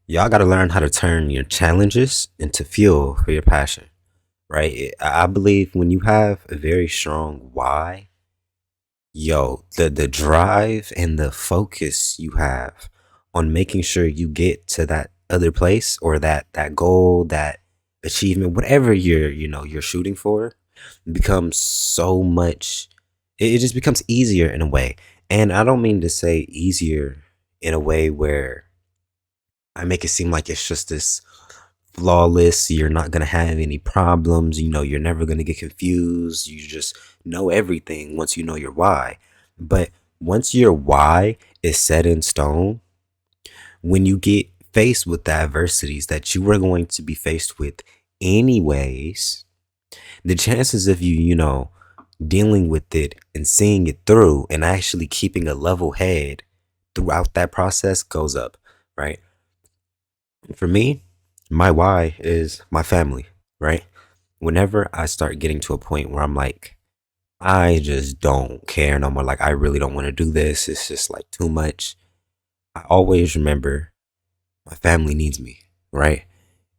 Y'all got to learn how to turn your challenges into fuel for your passion, right? I believe when you have a very strong why, the drive and the focus you have on making sure you get to that other place or that goal, that achievement, whatever you're shooting for, becomes so much. It just becomes easier in a way, and I don't mean to say easier in a way where I make it seem like it's just this flawless, you're not going to have any problems, you're never going to get confused, you just know everything once you know your why. But once your why is set in stone, when you get faced with the adversities that you were going to be faced with anyways, the chances of you dealing with it and seeing it through and actually keeping a level head throughout that process goes up, right? For me, my why is my family, right? Whenever I start getting to a point where I'm like, I just don't care no more, like, I really don't want to do this, it's just like too much. I always remember my family needs me, right?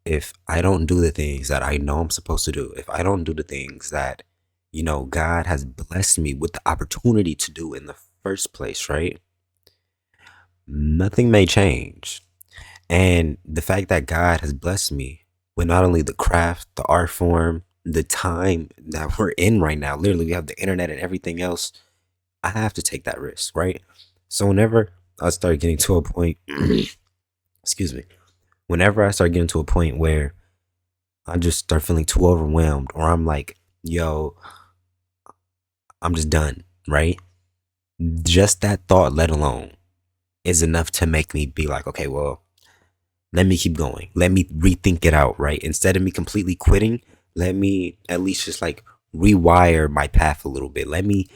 If I don't do the things that I know I'm supposed to do, if I don't do the things that, God has blessed me with the opportunity to do in the first place, right? Nothing may change. And the fact that God has blessed me with not only the craft, the art form, the time that we're in right now, literally, we have the internet and everything else. I have to take that risk, right? So whenever I start getting to a point, excuse me, whenever I start getting to a point where I just start feeling too overwhelmed, or I'm like, yo, I'm just done, right? Just that thought, let alone, is enough to make me be like, okay, well, let me keep going. Let me rethink it out, right? Instead of me completely quitting, let me at least just like rewire my path a little bit. Let me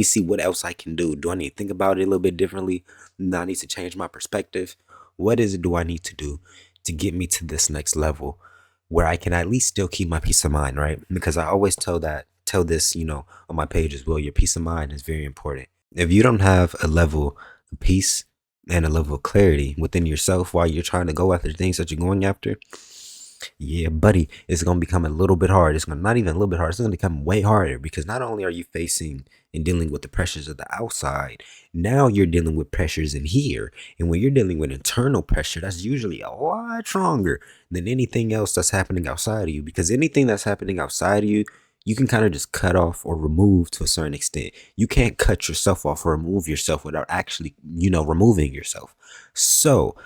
see what else I can do. Do I need to think about it a little bit differently? Do I need to change my perspective? What is it do I need to do to get me to this next level where I can at least still keep my peace of mind, right? Because I always tell this, on my page as well. Your peace of mind is very important. If you don't have a level of peace and a level of clarity within yourself while you're trying to go after the things that you're going after, yeah, buddy, it's gonna become a little bit hard. It's gonna not even a little bit hard. It's gonna become way harder because not only are you facing and dealing with the pressures of the outside, now you're dealing with pressures in here. And when you're dealing with internal pressure, that's usually a lot stronger than anything else that's happening outside of you. Because anything that's happening outside of you, you can kind of just cut off or remove to a certain extent. You can't cut yourself off or remove yourself without actually, removing yourself. So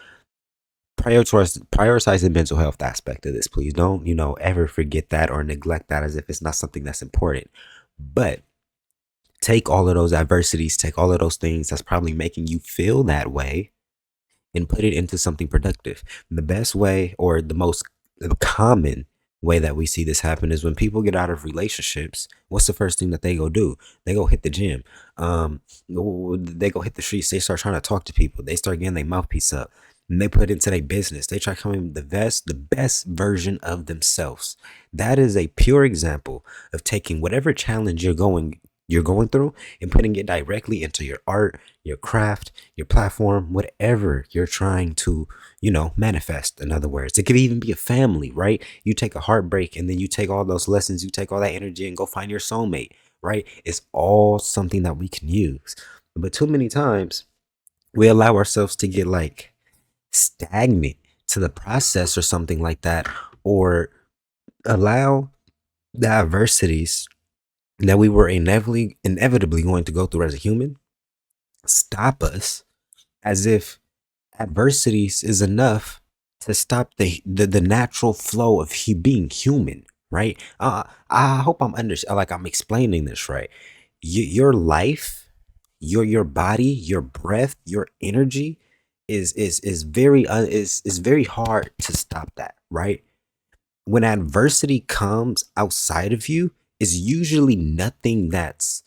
prioritize the mental health aspect of this, please. Don't ever forget that or neglect that as if it's not something that's important. But take all of those adversities, take all of those things that's probably making you feel that way, and put it into something productive. The best way, or the most common way that we see this happen, is when people get out of relationships. What's the first thing that they go do? They go hit the gym. They go hit the streets. They start trying to talk to people. They start getting their mouthpiece up, and they put into their business. They try coming the best version of themselves. That is a pure example of taking whatever challenge you're going through and putting it directly into your art, your craft, your platform, whatever you're trying to, manifest. In other words, it could even be a family, right? You take a heartbreak and then you take all those lessons, you take all that energy and go find your soulmate, right? It's all something that we can use. But too many times we allow ourselves to get like stagnant to the process or something like that, or allow the adversities that we were inevitably going to go through as a human stop us, as if adversities is enough to stop the natural flow of being human, right? I hope I'm explaining this right. Your life, your body, your breath, your energy is very hard to stop that, right? When adversity comes outside of you, is usually nothing that's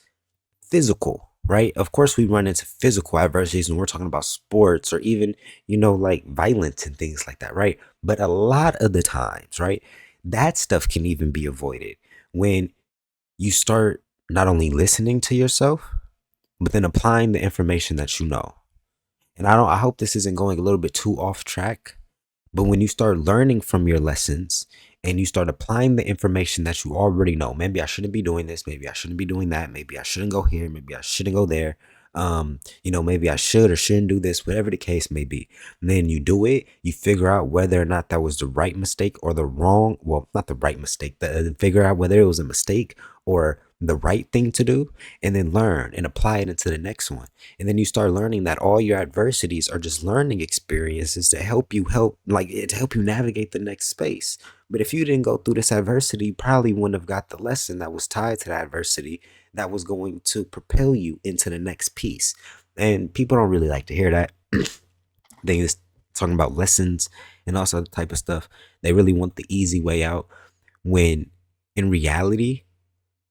physical, right? Of course, we run into physical adversities when we're talking about sports or even, like violence and things like that, right? But a lot of the times, right, that stuff can even be avoided when you start not only listening to yourself, but then applying the information that you know. And I hope this isn't going a little bit too off track, But when you start learning from your lessons and you start applying the information that you already know, maybe I shouldn't be doing this, maybe I shouldn't be doing that, maybe I shouldn't go here, maybe I shouldn't go there. Maybe I should or shouldn't do this, whatever the case may be. And then you do it, you figure out whether or not that was the right mistake or the wrong, well, not the right mistake, figure out whether it was a mistake or the right thing to do, and then learn and apply it into the next one. And then you start learning that all your adversities are just learning experiences to help you navigate the next space. But if you didn't go through this adversity, you probably wouldn't have got the lesson that was tied to the adversity that was going to propel you into the next piece. And people don't really like to hear that. They just talking about lessons and all sort of type of stuff. They really want the easy way out when in reality,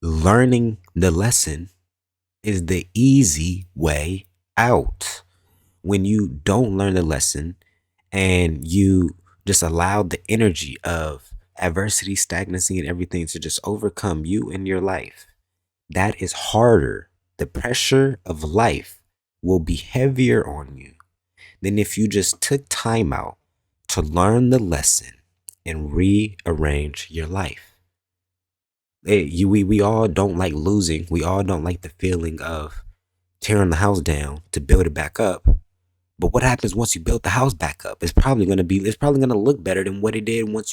learning the lesson is the easy way out. When you don't learn the lesson and you just allow the energy of adversity, stagnancy, and everything to just overcome you in your life, that is harder. The pressure of life will be heavier on you than if you just took time out to learn the lesson and rearrange your life. We all don't like losing. We all don't like the feeling of tearing the house down to build it back up. But what happens once you build the house back up? It's probably gonna look better than what it did when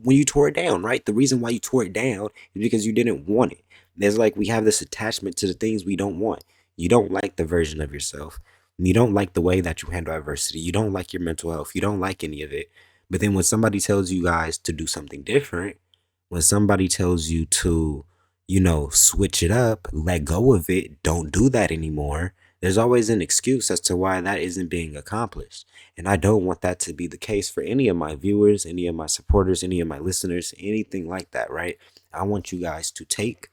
you tore it down, right? The reason why you tore it down is because you didn't want it. There's like we have this attachment to the things we don't want. You don't like the version of yourself. You don't like the way that you handle adversity. You don't like your mental health. You don't like any of it. But then when somebody tells you guys to do something different, when somebody tells you to, switch it up, let go of it, don't do that anymore, there's always an excuse as to why that isn't being accomplished. And I don't want that to be the case for any of my viewers, any of my supporters, any of my listeners, anything like that, right? I want you guys to take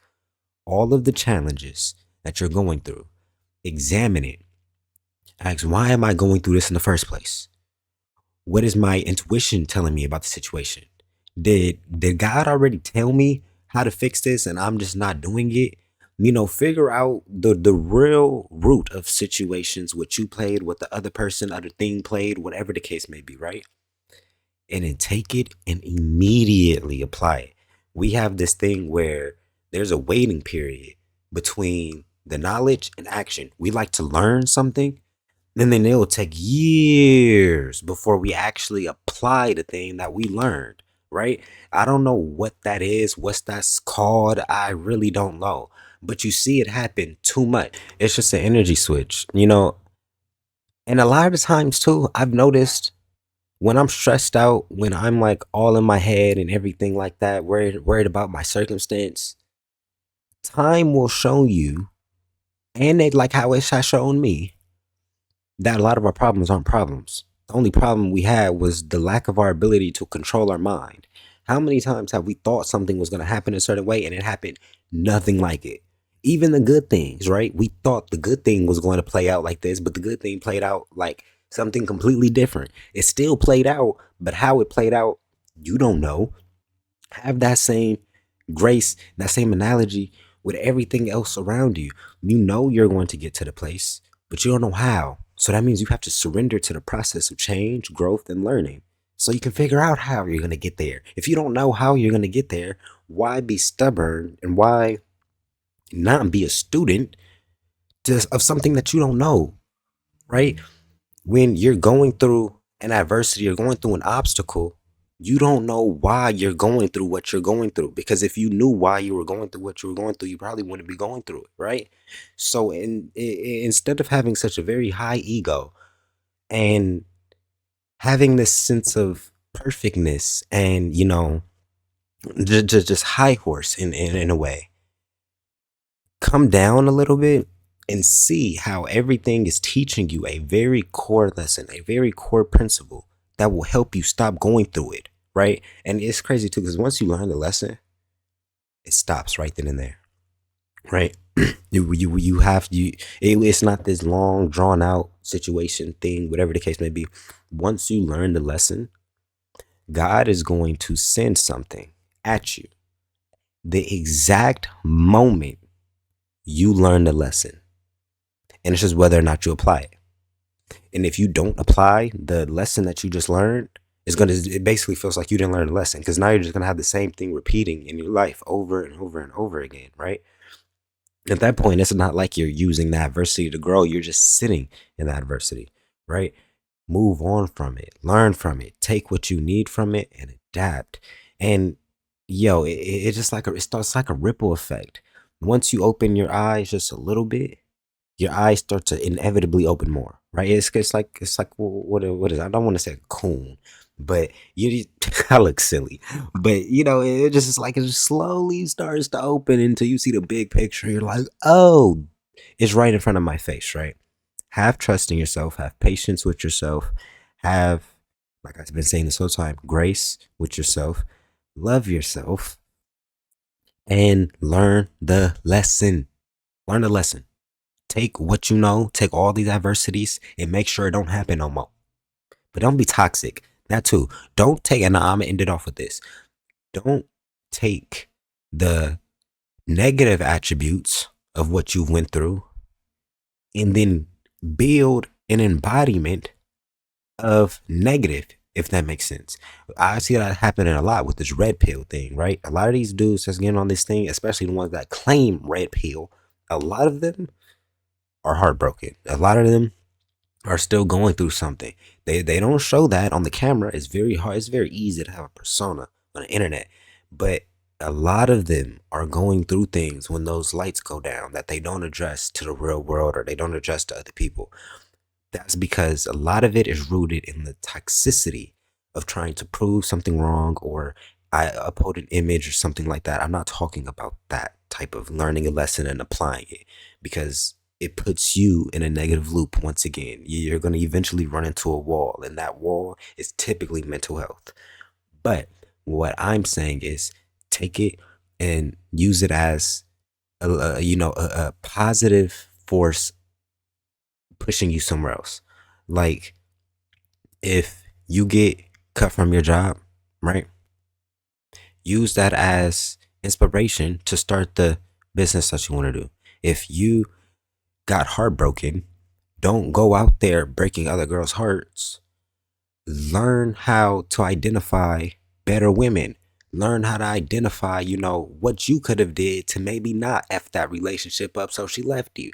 all of the challenges that you're going through, examine it, ask, why am I going through this in the first place? What is my intuition telling me about the situation? Did God already tell me how to fix this and I'm just not doing it? Figure out the real root of situations, what you played, what the other person, other thing played, whatever the case may be, right? And then take it and immediately apply it. We have this thing where there's a waiting period between the knowledge and action. We like to learn something, and then it'll take years before we actually apply the thing that we learned, right? I don't know what that is, what's that's called. I really don't know. But you see it happen too much. It's just an energy switch. And a lot of the times too, I've noticed when I'm stressed out, when I'm like all in my head and everything like that, worried about my circumstance, time will show you, and it like how it has shown me, that a lot of our problems aren't problems. The only problem we had was the lack of our ability to control our mind. How many times have we thought something was going to happen a certain way and it happened nothing like it? Even the good things, right? We thought the good thing was going to play out like this, but the good thing played out like something completely different. It still played out, but how it played out, you don't know. Have that same grace, that same analogy with everything else around you. You know you're going to get to the place, but you don't know how. So that means you have to surrender to the process of change, growth, and learning. So you can figure out how you're going to get there. If you don't know how you're going to get there, why be stubborn and why not be a student of something that you don't know, right? When you're going through an adversity or going through an obstacle, you don't know why you're going through what you're going through. Because if you knew why you were going through what you were going through, you probably wouldn't be going through it, right? So instead of having such a very high ego and having this sense of perfectness and, just high horse in a way, come down a little bit and see how everything is teaching you a very core lesson, a very core principle that will help you stop going through it, right? And it's crazy too, because once you learn the lesson, it stops right then and there, right? It's not this long drawn out situation thing, whatever the case may be. Once you learn the lesson, God is going to send something at you the exact moment you learn the lesson. And it's just whether or not you apply it. And if you don't apply the lesson that you just learned, it basically feels like you didn't learn a lesson because now you're just gonna have the same thing repeating in your life over and over and over again, right? At that point, it's not like you're using the adversity to grow. You're just sitting in the adversity, right? Move on from it, learn from it, take what you need from it, and adapt. And yo, it's just like it starts like a ripple effect. Once you open your eyes just a little bit, your eyes start to inevitably open more, right? It's like what is I don't want to say coon, but I look silly, but it just is like it just slowly starts to open until you see the big picture. You're like, oh, it's right in front of my face, right? Have trust in yourself, have patience with yourself, have, like I've been saying this whole time, grace with yourself, love yourself, and learn the lesson. Learn the lesson. Take what you know, take all these adversities, and make sure it don't happen no more. But don't be toxic. That too. Don't take, and I'm gonna end it off with this. Don't take the negative attributes of what you went through and then build an embodiment of negative, if that makes sense. I see that happening a lot with this red pill thing, right? A lot of these dudes that's getting on this thing, especially the ones that claim red pill, a lot of them are heartbroken. A lot of them are still going through something. They don't show that on the camera. It's very hard. It's very easy to have a persona on the internet, but a lot of them are going through things when those lights go down that they don't address to the real world or they don't address to other people. That's because a lot of it is rooted in the toxicity of trying to prove something wrong or I uphold an image or something like that. I'm not talking about that type of learning a lesson and applying it because it puts you in a negative loop once again. You're going to eventually run into a wall, and that wall is typically mental health. But what I'm saying is take it and use it as a positive force pushing you somewhere else. Like if you get cut from your job, right? Use that as inspiration to start the business that you want to do. If you got heartbroken, don't go out there breaking other girls' hearts. Learn how to identify better women. Learn how to identify, what you could have did to maybe not F that relationship up so she left you.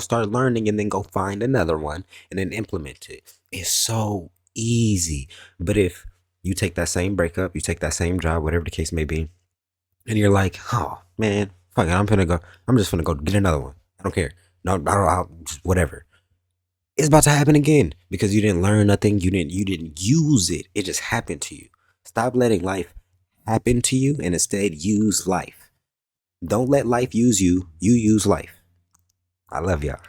Start learning and then go find another one and then implement it. It's so easy. But if you take that same breakup, you take that same job, whatever the case may be, and you're like, oh man, fuck it, I'm just gonna go get another one. I don't care. No, I don't, whatever. It's about to happen again because you didn't learn nothing. You didn't use it. It just happened to you. Stop letting life happen to you and instead use life. Don't let life use you. You use life. I love y'all.